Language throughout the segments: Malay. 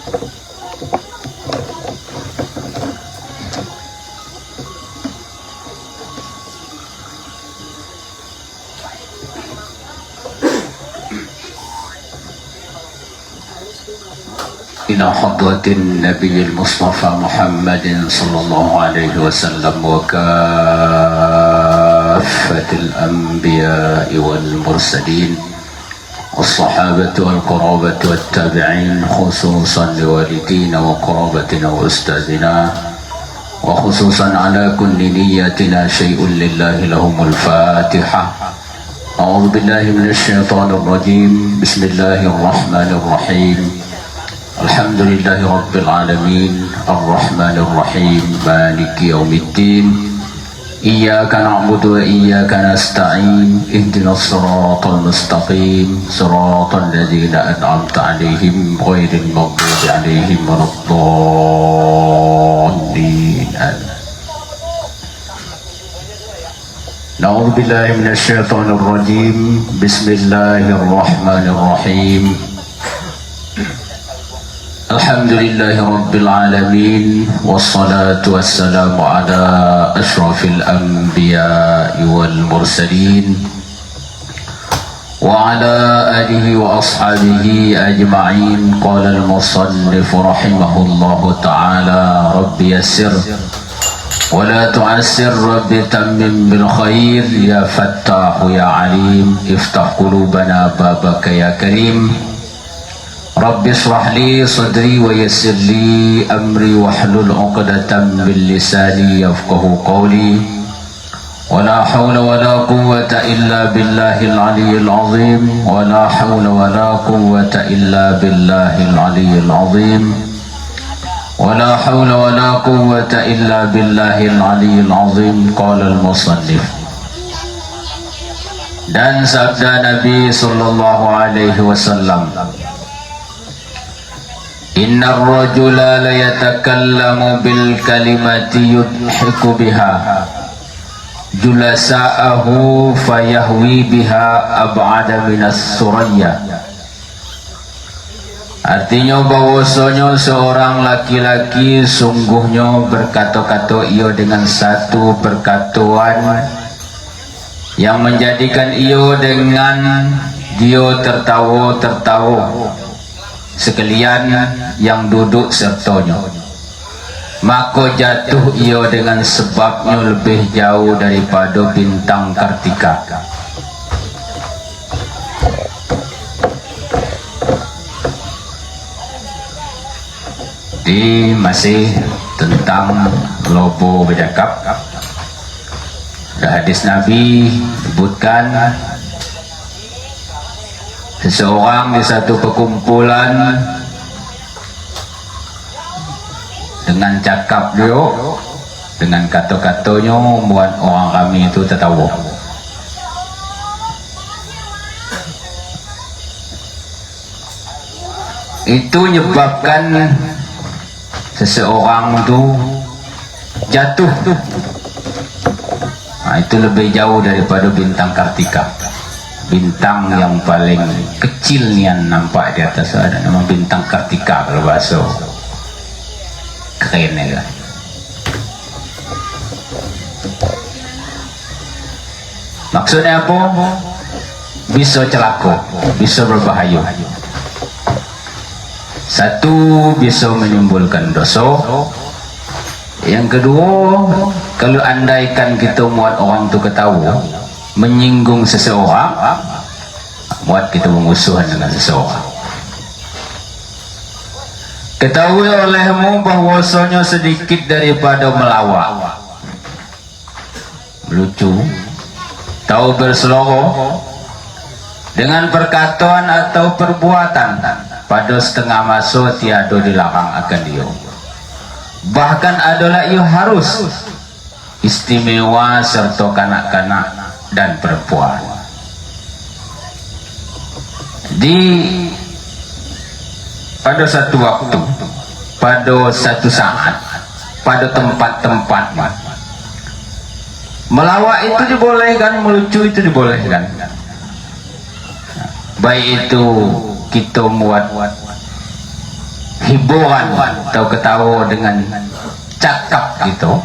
إلى حضرة النبي المصطفى محمد صلى الله عليه وسلم وكافة الأنبياء والمرسلين والصحابة والقرابة والتابعين، خصوصا لوالدينا وقرابتنا وأستاذنا، وخصوصا على كل نيتنا شيء لله لهم الفاتحة. أعوذ بالله من الشيطان الرجيم. بسم الله الرحمن الرحيم. الحمد لله رب العالمين الرحمن الرحيم مالك يوم الدين. إياك نعبد وإياك نستعين. اهدنا الصراط المستقيم صراط الذين أنعمت عليهم غير المغضوب عليهم ولا الضالين. نعوذ بالله من الشيطان الرجيم. بسم الله الرحمن الرحيم. الحمد لله رب العالمين والصلاة والسلام على أشرف الأنبياء والمرسلين وعلى آله وأصحابه أجمعين. قال المصنف رحمه الله تعالى: رب يسر ولا تعسر، رب تمم بالخير، يا فتاح يا عليم، افتح قلوبنا بابك يا كريم. رب اشرح لي صدري ويسر لي أمري واحلل عقدة من لساني يفقه قولي. ولا حول ولا قوة إلا بالله العلي العظيم. ولا حول ولا قوة إلا بالله العلي العظيم. ولا حول ولا قوة إلا بالله العلي العظيم. قال المصنف. Dan sabda Nabi sallallahu alaihi wasallam, Inna ar-rajula la yatakallamu bil kalimati yudhiku biha julasa'ahu fayahwi biha ab'ada minas suraya. Artinya bahwasanya seorang laki-laki sungguhnya berkata-kata ia dengan satu perkataan yang menjadikan ia dengan dia tertawa sekalian yang duduk sertanya, maka jatuh ia dengan sebabnya lebih jauh daripada bintang Kartika. Di masih tentang lobo bercakap, hadis Nabi sebutkan seseorang di satu perkumpulan dengan cakap dia, dengan kata-katanya membuat orang ramai itu tertawa. Itu menyebabkan seseorang itu jatuh. Itu lebih jauh daripada bintang Kartika. Bintang yang paling kecil nian nampak di atas ada nama bintang Kartika kalau bahasa keren ya kan. Maksudnya apa? Bisa celaka, bisa berbahaya. Satu, bisa menimbulkan dosa. Yang kedua, kalau andaikan kita buat orang tu ketawa, menyinggung seseorang, buat kita bermusuhan dengan seseorang. Ketahui olehmu bahwasanya sedikit daripada melawak, melucu, tahu berseloroh dengan perkataan atau perbuatan, pada setengah masa tiada dilarang akan dia. Bahkan adalah ia harus istimewa serta kanak-kanak dan perempuan. Pada satu waktu, pada satu saat, pada tempat-tempat, melawak itu dibolehkan, melucu itu dibolehkan. Baik itu kita buat hiburan atau ketawa dengan cakap gitu,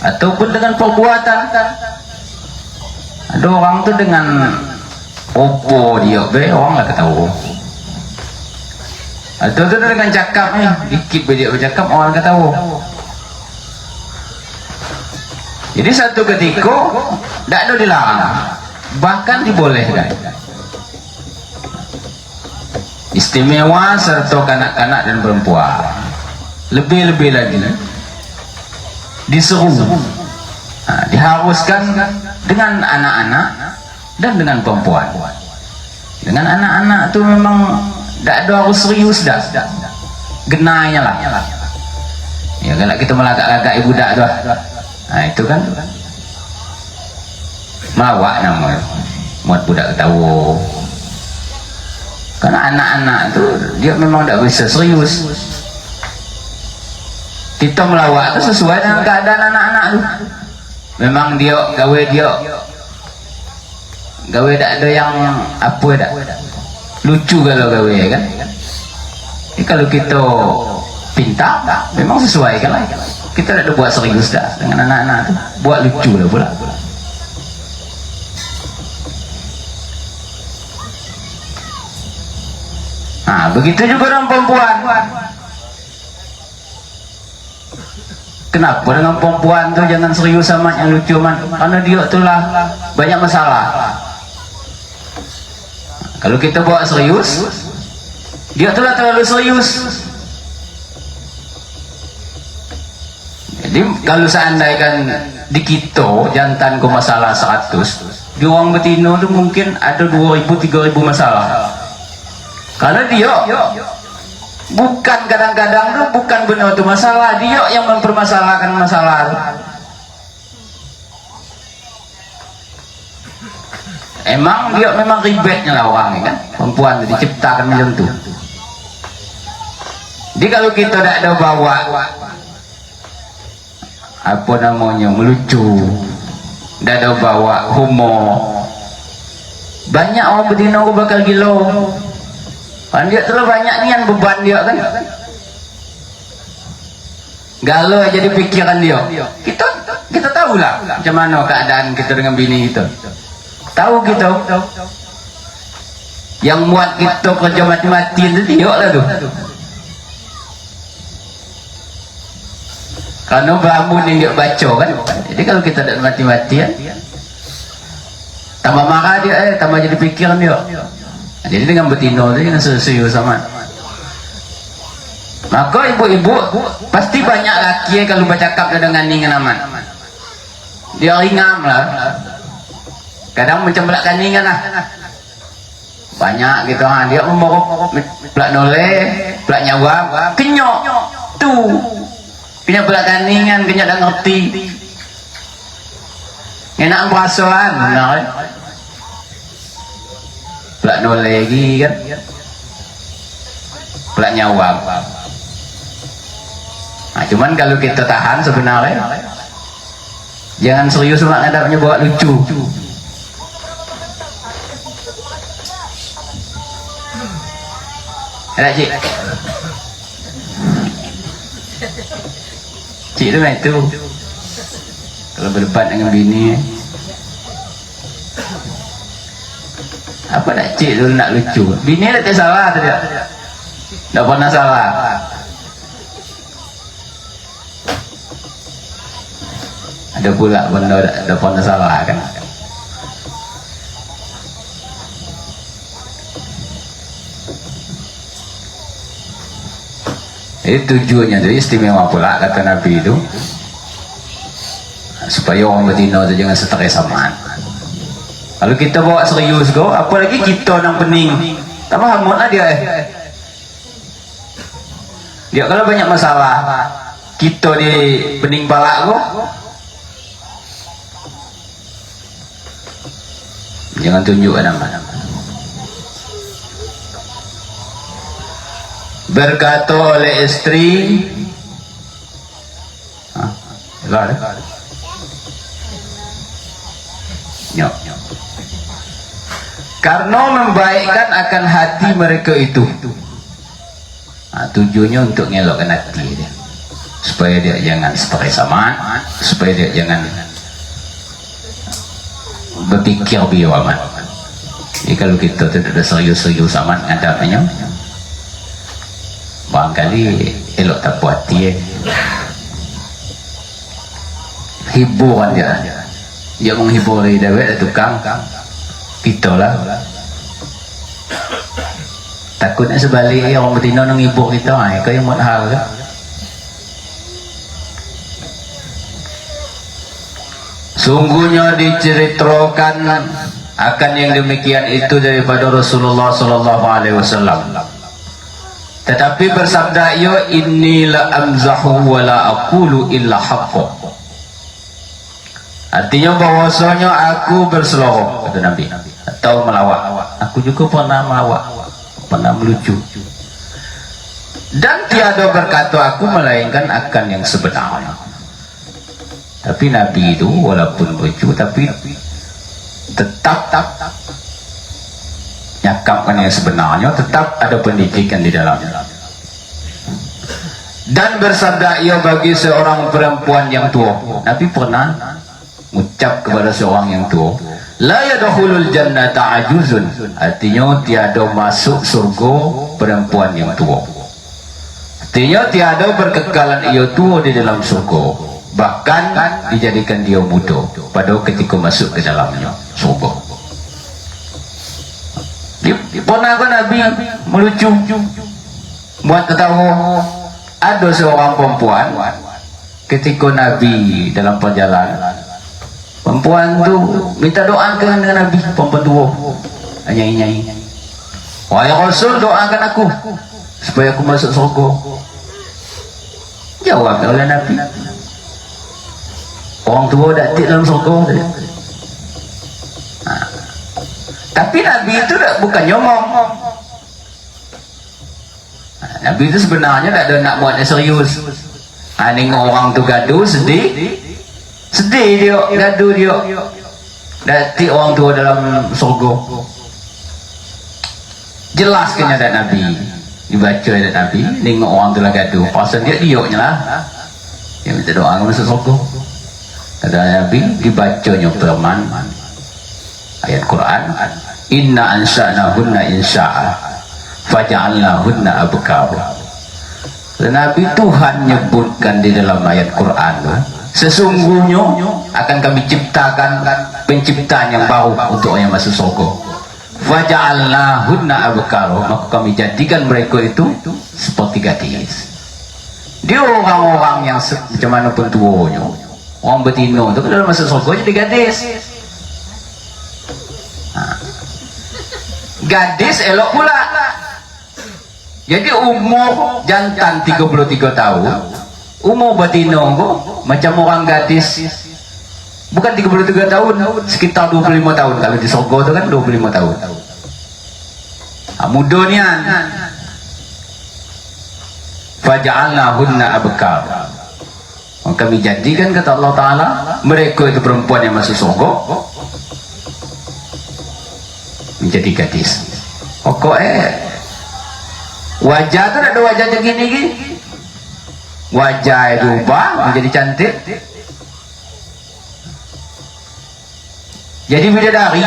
ataupun dengan perbuatan. Ada orang tuh dengan opo dia orang lah ketawa, atau tuh dengan cakap nih dikit dia bercakap orang ketawa. Jadi satu ketika tidak ada dilarang, bahkan dibolehkan. Istimewa serta kanak-kanak dan perempuan, lebih-lebih lagi diseru, diharuskan dengan anak-anak dan dengan perempuan. Dengan anak-anak itu memang tidak ada harus serius dah, genainya lah ya. Kalau kita melagak-lagak ibu budak tuh, nah itu kan melawak namanya, buat budak ketawa. Karena anak-anak itu dia memang tidak bisa serius. Kita melawak itu sesuai dengan keadaan anak-anak itu. Memang dia gawe tidak ada yang apa dah lucu kalau gawe kan. Jadi kalau kita pintar, memang sesuai kan lah. Kita tidak ada buat serius dah dengan anak-anak itu, buat lucu lah pula. Nah, begitu juga dengan perempuan. Kenapa dengan perempuan tuh jangan serius sama yang lucu man? Karena dia itulah banyak masalah. Kalau kita bawa serius, dia itulah terlalu serius. Jadi kalau seandainya di kita jantan ke masalah 100, di orang betina tuh mungkin ada 2.000-3.000 masalah. Karena dia bukan kadang-kadang tuh bukan benar itu masalah, dia yang mempermasalahkan masalah. Emang dia memang ribetnya lah orang kan, perempuan itu diciptakan macam tu. Jadi kalau kita tidak ada bawa apa namanya melucu, tidak ada bawa humor, banyak orang betina bakal gila. Kan dia terlalu banyak nian beban dia kan, galau aja di pikiran dia. Kita tahu lah macam mana keadaan kita dengan bini kita. Tahu kita yang muat kita kerja mati-mati itu dia lah tu. Karena beramun yang dia baca kan. Jadi kalau kita tidak mati-matian, tambah marah dia, tambah jadi pikiran dia. Jadi dengan betina itu jangan serius sama. Maka ibu-ibu pasti banyak laki kalau bercakap dengan ningan aman. Dia ringam lah. Kadang macam belak kaningan lah. Banyak gitu ha. Dia memborok belak noleh, belak nyawa, kenyok tu. Kenyok belak kaningan, kenyok dah ngerti. Enak perasaan, benar. Belak noleh lagi kan, belak nyawa. Nah, cuman kalau kita tahan sebenarnya jangan serius mak ngadapnya bawa lucu. Ada cik, cik tu itu kalau berdebat dengan bini. Apa nak cik tu nak lucu? Bini tak salah tu dia. Tak pernah salah. Ada pula benda tak pernah salah kan. Jadi tujuannya tu istimewa pula kata Nabi itu supaya orang betina tu jangan stres samaan. Kalau kita bawa serius kau, apalagi kita nang pening, tak faham lah dia. Dia kalau banyak masalah, kita di pening balak kau, jangan tunjuk nama. Berkata oleh istri, karena membaikkan akan hati mereka itu. Tujuannya untuk ngelokkan hati dia, supaya dia jangan stres amat, supaya dia jangan berpikir bio amat. Jadi kalau kita tidak ada serius-serius amat ngadapnya, barangkali elok tak puas hati. Hiburan dia menghibur dia tukang kita lah. Takutnya sebaliknya orang betina nang hibur kita, kau yang buat hal kan. Sungguhnya diceritakan akan yang demikian itu daripada Rasulullah sallallahu alaihi wasallam. Tetapi bersabda ia, inni la amzahu wa la aqulu illa haqqo. Artinya bahwasanya aku berseloroh, kata Nabi, atau melawak. Aku juga pernah melawak, pernah melucu. Dan tiada berkata aku melainkan akan yang sebenarnya. Tapi Nabi itu walaupun lucu tapi tetap nyakapkan yang sebenarnya, tetap ada pendidikan di dalamnya. Dan bersabda ia bagi seorang perempuan yang tua. Nabi pernah mengucap kepada seorang yang tua, la yadkhulul jannata ajuzun, artinya tiada masuk surga perempuan yang tua. Artinya tiada berkekalan ia tua di dalam surga, bahkan dijadikan dia muda pada ketika masuk ke dalamnya surga. Pernah kan Nabi melucu buat ketawa. Ada seorang perempuan ketika Nabi dalam perjalanan, perempuan tu minta doakan dengan Nabi, perempuan tua nyai-nyai, wahai Rasul doakan aku supaya aku masuk surga. Jawab oleh Nabi, orang tua datik dalam surga. Tapi Nabi itu bukan nyomong. Nabi itu sebenarnya tak ada nak buat serius. Nengok orang tu gaduh, sedih dia, gaduh dia. Datik orang tua dalam surga. Jelas kenyataan Nabi, dibaca ayat Nabi. Nengok orang tu lah gaduh, pasal dia dioknya lah. Dia minta doa masuk surga. Kata Nabi, dibacanya firman ayat Quran, inna ansha'nahunna insya'a faja'alnahunna abkar. Nabi Tuhan nyebutkan di dalam ayat Quran, sesungguhnya akan kami ciptakan penciptaan yang baru untuk yang masuk surga. Faja'alnahunna abkar, maka kami jadikan mereka itu seperti gadis. Dia orang-orang yang macam mana pun tuanya, orang betina itu kalau masuk surga jadi gadis. Gadis elok pula. Jadi umur jantan 33 tahun, umur betina macam orang gadis bukan 33 tahun, sekitar 25 tahun. Kalau di surga itu kan 25 tahun. Muda nian. Faja'alnahunna abkar, kami jadikan, kata Allah Ta'ala, mereka itu perempuan yang masuk surga menjadi gadis. Pokoknya wajah tu ada wajah macam gini, wajah itu ubah menjadi cantik, jadi bidadari.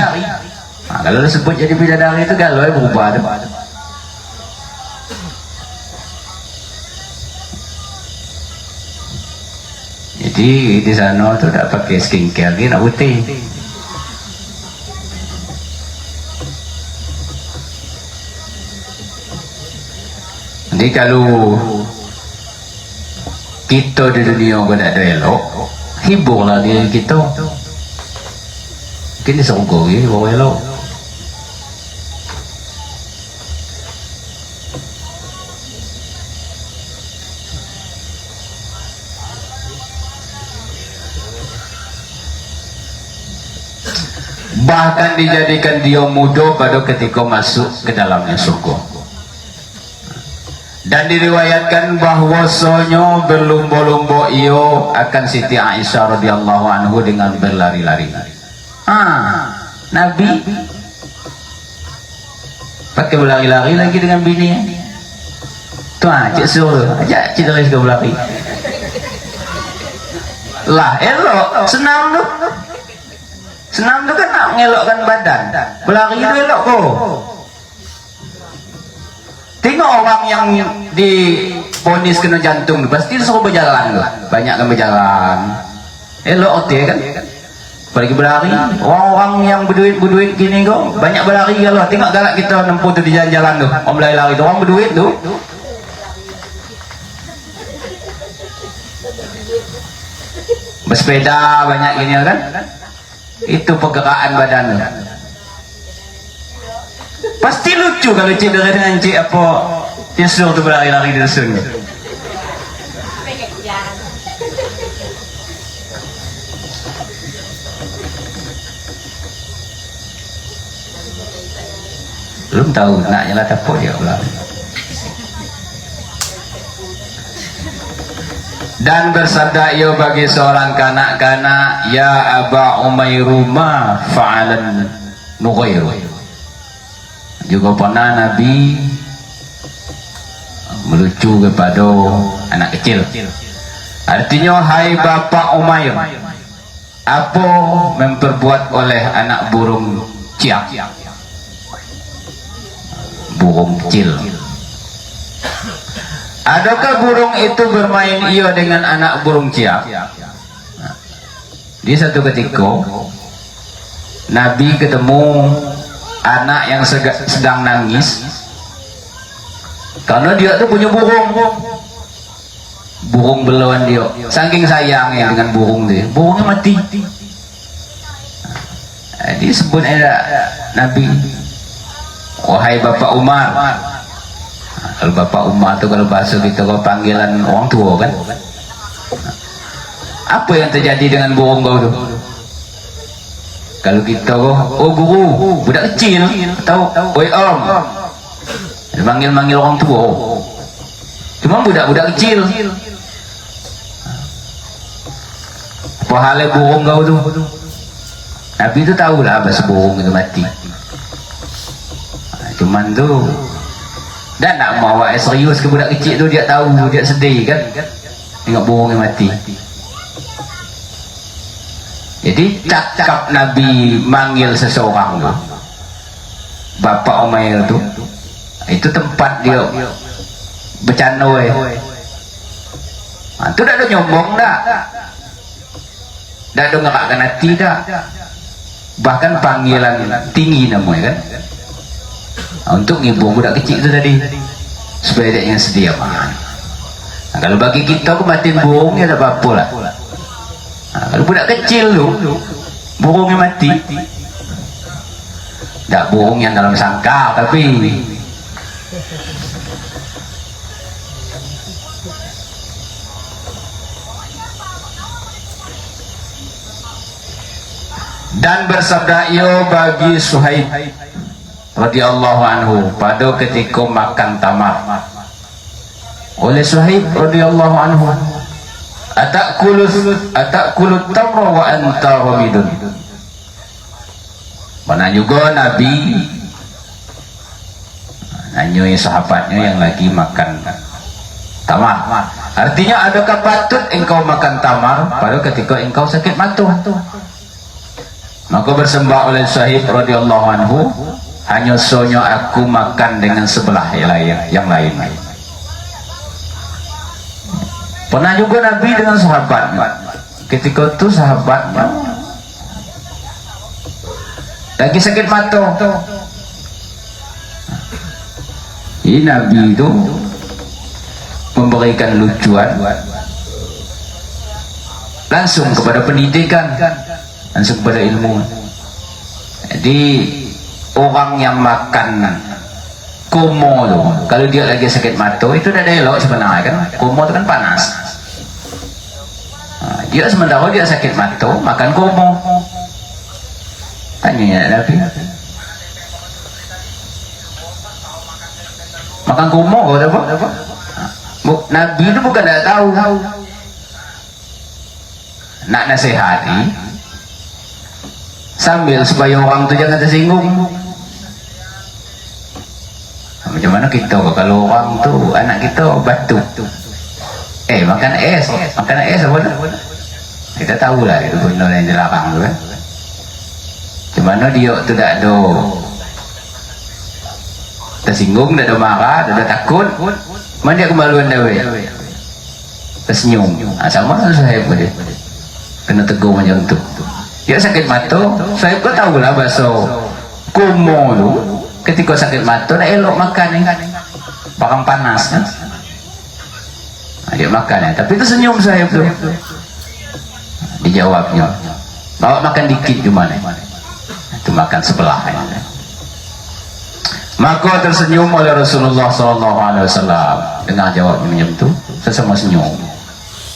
Kalau disebut jadi bidadari itu kalau berubah tu. Jadi di sana tu tak pakai skincare lagi, nak putih. Jadi kalau kita di dunia pun tak ada elok, hiburlah diri kita. Mungkin di surga ni hibur elok. Bahkan dijadikan dia muda pada ketika masuk ke dalamnya surga. Dan diriwayatkan bahwasanya berlumba-lumba ia akan Siti Aisyah radhiyallahu anhu dengan berlari-lari. Nabi pakai berlari-lari lagi dengan bini. Tuh cik suruh aja cik terus ke belakang lah elok senam tu kan nak ngelokkan badan belakang itu elok kok. Tengok orang yang diponis kena jantung pasti suruh berjalan banyak kan berjalan elok oke kan apalagi berlari orang-orang yang berduit gini kok banyak berlari kalau tengok galak kita nempuh tu di jalan-jalan tu orang berlari tu orang berduit tu bersepeda banyak gini kan itu pergerakan badan tu pasti lucu kalau cik dengan cik apa tisur tu berlari-lari di dusun tu. Belum tahu nak nyala tapuk dia pula. Dan bersabda ia bagi seorang kanak-kanak, ya Aba Umairuma fa'alan nughairu. Juga pernah Nabi melucu kepada anak kecil. Artinya, hai Bapak Umair, apa memperbuat oleh anak burung ciak, burung kecil. Adakah burung itu bermain ia dengan anak burung ciak? Di satu ketika Nabi ketemu anak yang sedang nangis karena dia tuh punya burung beluan dia, saking sayangnya dengan burung dia, burungnya mati. Disebut Nabi, wahai Bapak Umar. Kalau Bapak Umar itu kalau bahasa kita kalau panggilan orang tua kan, apa yang terjadi dengan burung kau tu? Kalau kita oh guru, budak kecil tahu, oi om, manggil orang tua, cuma budak kecil. Apa halnya burung kau tu? Nabi itu tahu lah bahasa burung itu mati. Cuman tu dan nak mau serius ke budak kecil tu, dia tahu, dia sedih kan tengok burung yang mati. Jadi cakap Nabi manggil seseorang tu Bapak Umair tu, itu tempat dia bercanda tu dah ada nyombong dah ada ngerakkan hati dah, bahkan panggilan tinggi namanya kan, untuk ngibur budak kecil itu tadi supaya dia yang sedia makan. Nah, kalau bagi kita kematian burung ya tak apa-apa lah. Nah, kalau budak kecil tu burungnya mati, tak burung yang dalam sangkar tapi dan bersabda ia bagi Suhaib radhiyallahu anhu pada ketika makan tamar oleh Suhaib radhiyallahu anhu, atakulut tamra wa anta hamidun. Mana juga Nabi nanyoi sahabatnya yang lagi makan tamar, artinya adakah patut engkau makan tamar pada ketika engkau sakit mata? Maka bersembah oleh Suhaib radhiyallahu anhu, hanya sonya aku makan dengan sebelah yang lain. Pernah juga Nabi dengan sahabatnya, ketika itu sahabatnya lagi sakit mata. Ini Nabi itu memberikan lucuan langsung kepada pendidikan, langsung kepada ilmu. Jadi orang yang makan komo tu, kalau dia lagi sakit mata itu dah elok sebenarnya kan. Komo tu kan panas. Dia sementara dia sakit mata makan komo. Tanya Nabi, makan komo atau apa? Nabi itu bukan tak tahu, nak nasihati sambil supaya orang tu jangan tersinggung. Macam mana kita kalau orang tu anak kita batuk, makan es apa tu? Kita tahulah itu benda yang dilarang tu kan. Macam mana dia tu tak ada tersinggung, tak ada marah, tak ada takut, mana dia kemaluan dah tersenyum. Sama lah saya pun dia kena tegur macam tu. Dia sakit mata, saya pun tahulah bahasa kumo tu. Ketika sakit mata nak elok makan ni barang panas kan, dia makan tapi itu senyum saya tu. Dijawabnya, bawa makan dikit cuma ni, itu makan sebelah kan. Maka tersenyum oleh Rasulullah SAW dengan jawabnya macam tu, sesama senyum.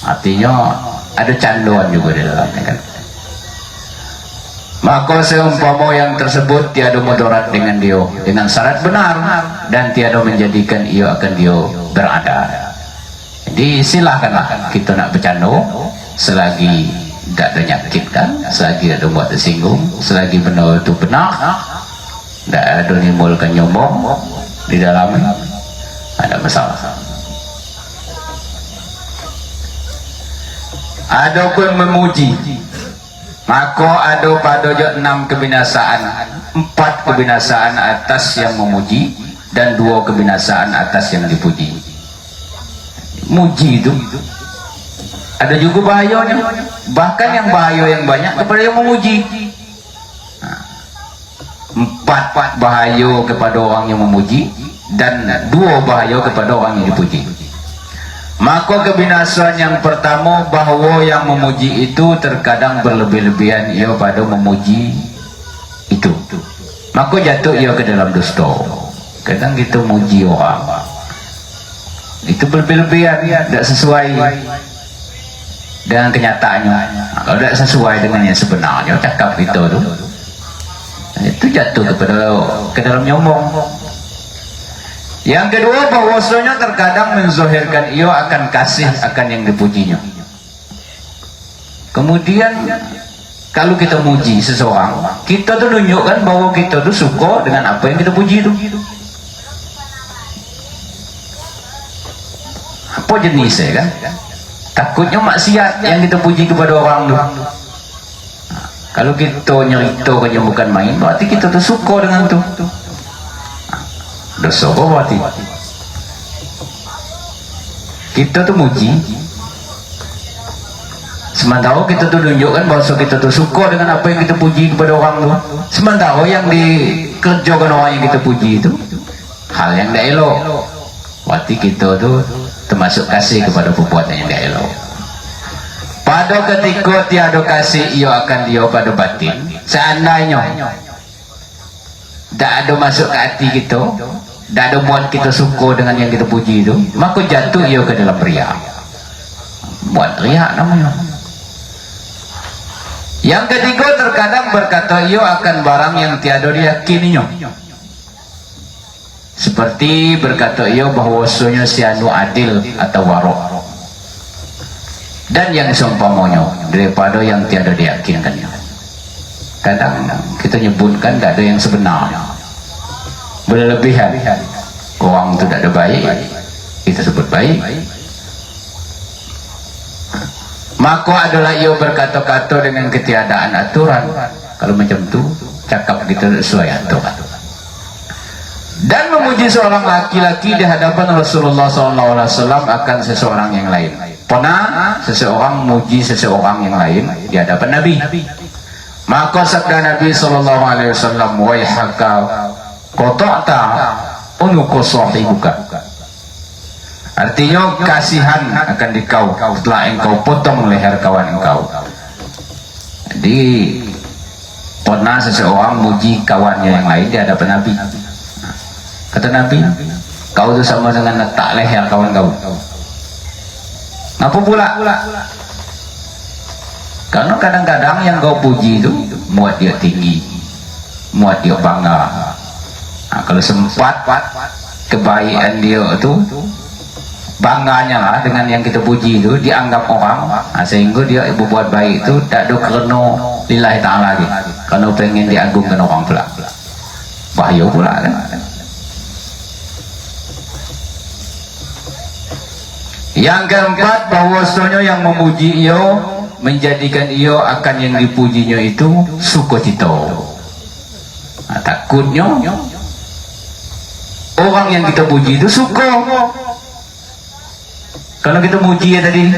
Artinya ada canduan juga di dalamnya kan. Maka seumpama yang tersebut tiada mudarat dengan dia dengan syarat benar dan tiada menjadikan ia akan dia berada. Jadi silakanlah kita nak bercandu selagi tak ada nyakitkan, selagi ada buat tersinggung, selagi benda itu benar, tak ada menimbulkan nyombong di dalamnya, ada masalah. Ada pun memuji, maka ada pada 6 kebinasaan, 4 kebinasaan atas yang memuji dan 2 kebinasaan atas yang dipuji. Muji itu ada juga bahayanya, bahkan yang bahaya yang banyak kepada yang memuji. 4 bahaya kepada orang yang memuji dan 2 bahaya kepada orang yang dipuji. Maka kebinasaan yang pertama, bahawa yang memuji itu terkadang berlebih-lebihan ia pada memuji itu, maka jatuh ia ke dalam dusta. Kadang kita muji orang itu berlebih-lebihan, tidak sesuai dengan kenyataannya. Kalau tidak sesuai dengan yang sebenarnya cakap kita tu, itu jatuh ke dalam nyombong. Yang kedua, bahwasanya terkadang menzahirkan ia akan kasih akan yang dipujinya. Kemudian kalau kita muji seseorang, kita tu tunjukkan bahwa kita tu suka dengan apa yang kita puji itu. Apa jenisnya kan? Takutnya maksiat yang kita puji kepada orang tu. Kalau kita nyerita kerja bukan main, berarti kita tu suka dengan tu. Dosa apa berarti? Kita tu muji, sementara kita tu tunjukkan bahawa kita tu suka dengan apa yang kita puji kepada orang tu. Sementara yang dikerjakan orang yang kita puji itu hal yang tidak elok, berarti kita tu termasuk kasih kepada perbuatan yang tidak elok. Pada ketika tiada kasih, ia akan dia pada batin. Seandainya tak ada masuk ke hati kita, tak ada buat kita suka dengan yang kita puji itu, maka jatuh ia ke dalam riak. Buat riak namanya. Yang ketiga, terkadang berkata ia akan barang yang tiada diyakininya, seperti berkata ia bahwasanya si anu adil atau warok, dan yang seumpamanya daripada yang tiada diyakinkannya. Kadang kita nyebutkan tak ada yang sebenarnya, berlebihan. Orang itu tak ada baik, kita sebut baik. Maka adalah ia berkata-kata dengan ketiadaan aturan. Kalau macam tu cakap kita sesuai aturan. Dan memuji seorang laki-laki di hadapan Rasulullah SAW akan seseorang yang lain. Pernah seseorang muji seseorang yang lain di hadapan Nabi. Maka sabda Nabi SAW, waihaka qata'ta unuqa sahibuka. Artinya kasihan akan dikau setelah engkau potong leher kawan engkau. Jadi pernah seseorang muji kawannya yang lain di hadapan Nabi. Kata Nabi, kau itu sama dengan letak leher kawan kau. Apa pula? Karena kadang-kadang yang kau puji itu muat dia tinggi, muat dia bangga. Nah, kalau sempat kebaikan dia itu, bangganya lah dengan yang kita puji itu dianggap orang, sehingga dia berbuat baik itu tak ada kerana lillahi ta'ala lagi, karena pengen diagungkan orang pula. Bahaya pula kan. Yang keempat, bahwasanya yang memuji iyo menjadikan iyo akan yang dipujinya itu sukacita. Nah, takutnya orang yang kita puji itu suka. Kalau kita muji ya tadi,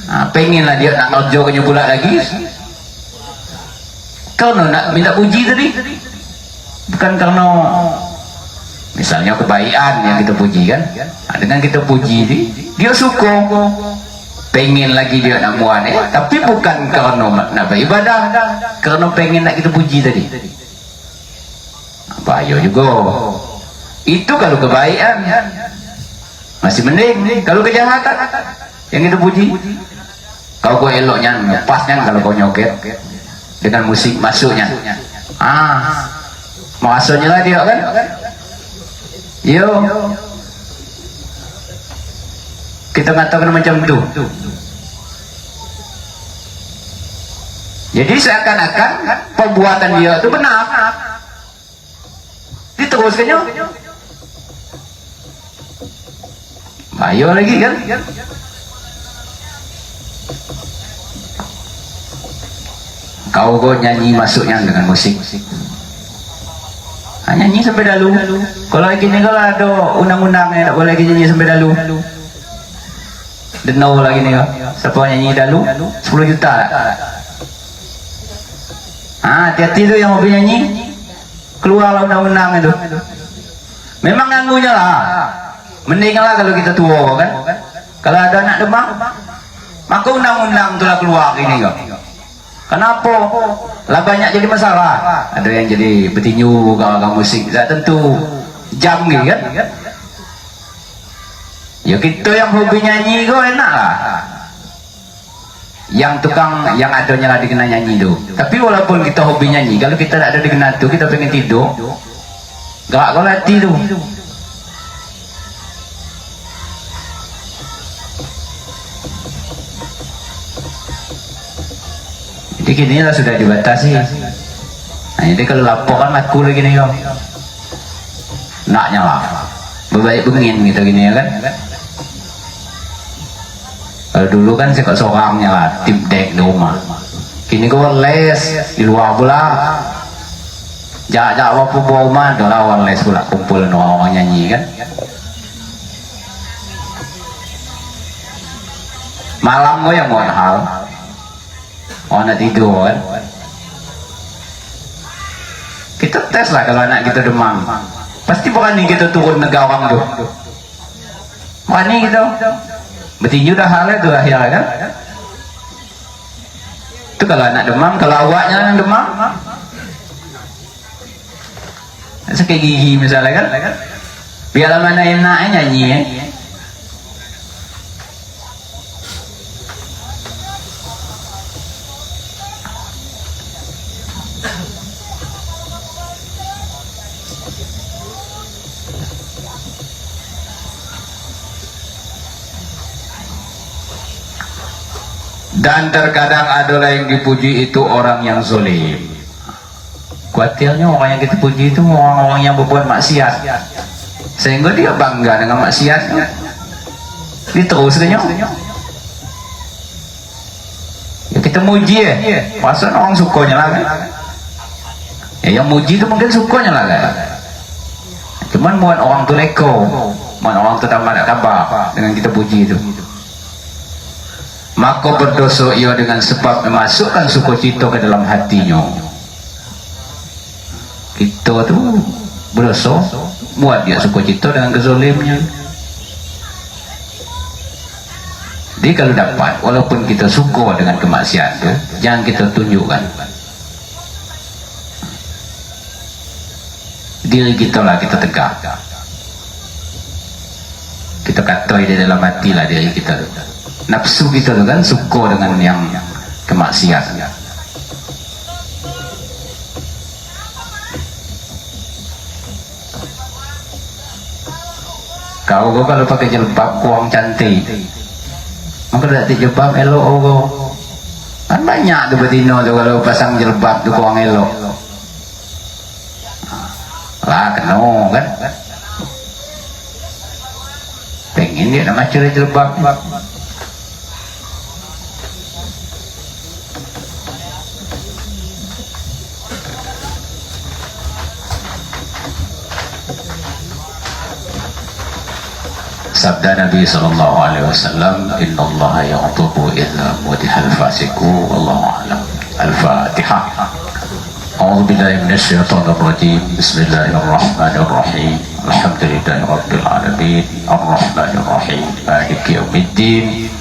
nah, pengenlah dia nak ngerjakannya pula lagi. Karena nak minta puji tadi, bukan karena misalnya kebaikan yang kita puji kan. Nah, dengan kita puji dia suka, pengen lagi dia nak muat, tapi bukan karena nak beribadah, karena pengen nak kita puji tadi. Bahaya juga. Itu kalau kebaikan masih mending. Kalau kejahatan yang kita puji, kalau kau eloknya pasnya, kalau kau nyoket dengan musik masuknya, masuknya lah dia kan. Yo, kita mengatakan macam itu. Jadi seakan-akan perbuatan dia itu benar, diteruskannya. Ayo lagi kan. Kau nyanyi masuknya dengan musik. Nyanyi sampai dalu. Kalau lagi ni kalau ada undang-undangnya tak boleh lagi nyanyi sampai dalu. Denau lagi ni kau. Siapa nyanyi dalu 10 juta tak? Hati-hati tu yang mau nyanyi. Keluarlah undang-undang itu. Memang nganggunya lah. Mending lah kalau kita tua kan. Kalau ada anak demam, maka undang-undang itulah keluar ini kau. Kenapa? Lah banyak jadi masalah. Ada yang jadi petinju kalau musik, tak tentu jam ni kan. Ya kita yang hobi nyanyi kau enak lah. Yang tukang, yang adanya lah dikena nyanyi tu. Tapi walaupun kita hobi nyanyi, kalau kita tak ada dikena tu, kita pengen tidur, gerak kau latih tu. Jadi kini lah sudah dibatasi. Nah, jadi kalau lapor kan laku lagi nih kau. Naknya lah. Berbaik bengin gitu gini ya kan. Kalau dulu kan saya seorangnya lah, tim dek di rumah. Kini kau les di luar pula. Jak waktu buah rumah, dah lawan les pula kumpul orang nyanyi kan. Malam kau yang buat hal. Nak tidur kan. Kita tes lah kalau anak kita demam. Pasti berani kita turun negara orang tu. Berani kita. Bertinju dah hal itu akhirnya kan. Itu kalau anak demam, kalau awaknya yang demam, sakit gigi misalnya kan. Biarlah mana enaknya nyanyi ya. Dan terkadang adalah yang dipuji itu orang yang zolim. Khawatirnya orang yang kita puji itu orang-orang yang berbuat maksiat, sehingga dia bangga dengan maksiatnya, diteruskannya. Ya kita muji ya, pasal orang sukanya lah kan. Ya yang muji itu mungkin sukanya lah kan. Cuman buat orang tu leko, buat orang tu tambah nak kabar dengan kita puji itu. Maka berdosa ia dengan sebab memasukkan sukacita ke dalam hatinya. Kita tu berdosa, buat dia sukacita dengan kezolimnya. Jadi kalau dapat, walaupun kita suka dengan kemaksiatan tu, jangan kita tunjukkan. Diri kita lah kita tegak. Kita katai di dalam hati lah diri kita tu. Nafsu kita tu kan suka dengan yang kemaksiatan. Kau kalau pakai jilbab kurang cantik, maka tak jilbab elok kau. Kan banyak tu betina tu kalau pasang jilbab tu kurang elok. Lah kena kan. ini nama ciri jelbab. Sabda Nabi sallallahu alaihi wasallam, "Inna Allah ya'tubu idza mudihal fasiku." Wallahu a'lam. Al-Fatihah. A'udzu billahi minasy syaithanir rajim. Bismillahirrahmanirrahim. Alhamdulillahi rabbil alamin. Arrahmanir rahim. Maliki yaumiddin.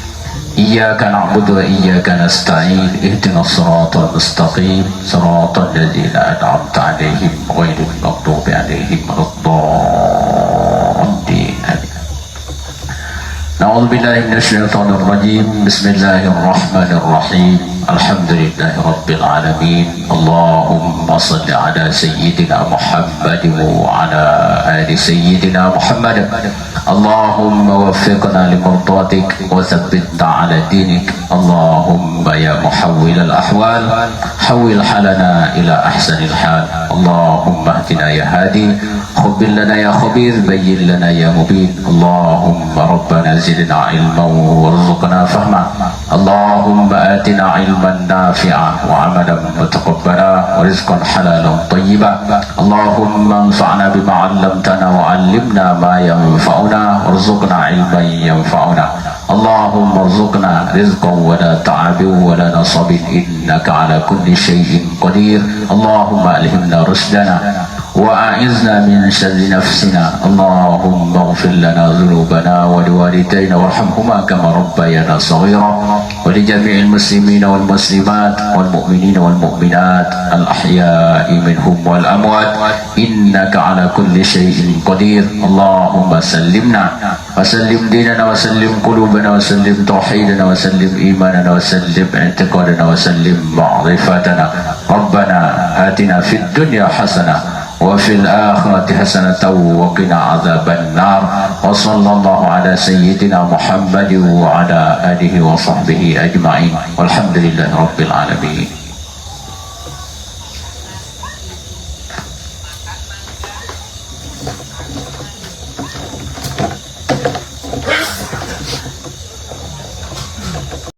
Iyyaka na'budu wa iyyaka nasta'in. Ihdinas siratal mustaqim. Siratal ladzina an'amta 'alaihim ghairil maghdubi 'alaihim waladdallin. A'udzu billahi minasy syaithanir rajim. Bismillahirrahmanir rahim. Alhamdulillahi rabbil alamin. Allahumma shalli ala sayyidina Muhammad wa ala ali sayyidina Muhammad. Allahumma waffiqna limardhatik wa thabbitna ala dinik. Allahumma ya muhawwil al-ahwal hawwil halana ila ahsanil hal. Allahumma ihdina ya hadi, khubil lana ya khabir, bayyin lana ya mubin. Allahumma rabbana zidna ilman warzuqna fahma. Allahumma atina ilman nafi'a wa amalan mutaqabbala wa rizqan halalan tayyiba. Allahumma anfa'na bima 'allamtana wa 'allimna ma yanfa'una warzuqna ilman yanfa'una. Allahumma arzuqna rizqan wa la ta'abin wa la nasabin innaka 'ala kulli shay'in qadir. Allahumma alhimna rusdana وأعذنا من شر نفسنا. اللهم اغفر لنا ذنوبنا ولوالدينا وارحمهما كما ربيانا صغيرا ولجميع المسلمين والمسلمات والمؤمنين والمؤمنات الأحياء منهم والأموات إنك على كل شيء قدير. اللهم سلمنا وسلم ديننا وسلم قلوبنا وسلم توحيدنا وسلم إيماننا وسلم اعتقادنا وسلم معرفتنا. ربنا آتنا في الدنيا حسنة وفي الآخرة حسنة وقنا عذاب النار. وصلى الله على سيدنا محمد وعلى آله وصحبه أجمعين والحمد لله رب العالمين.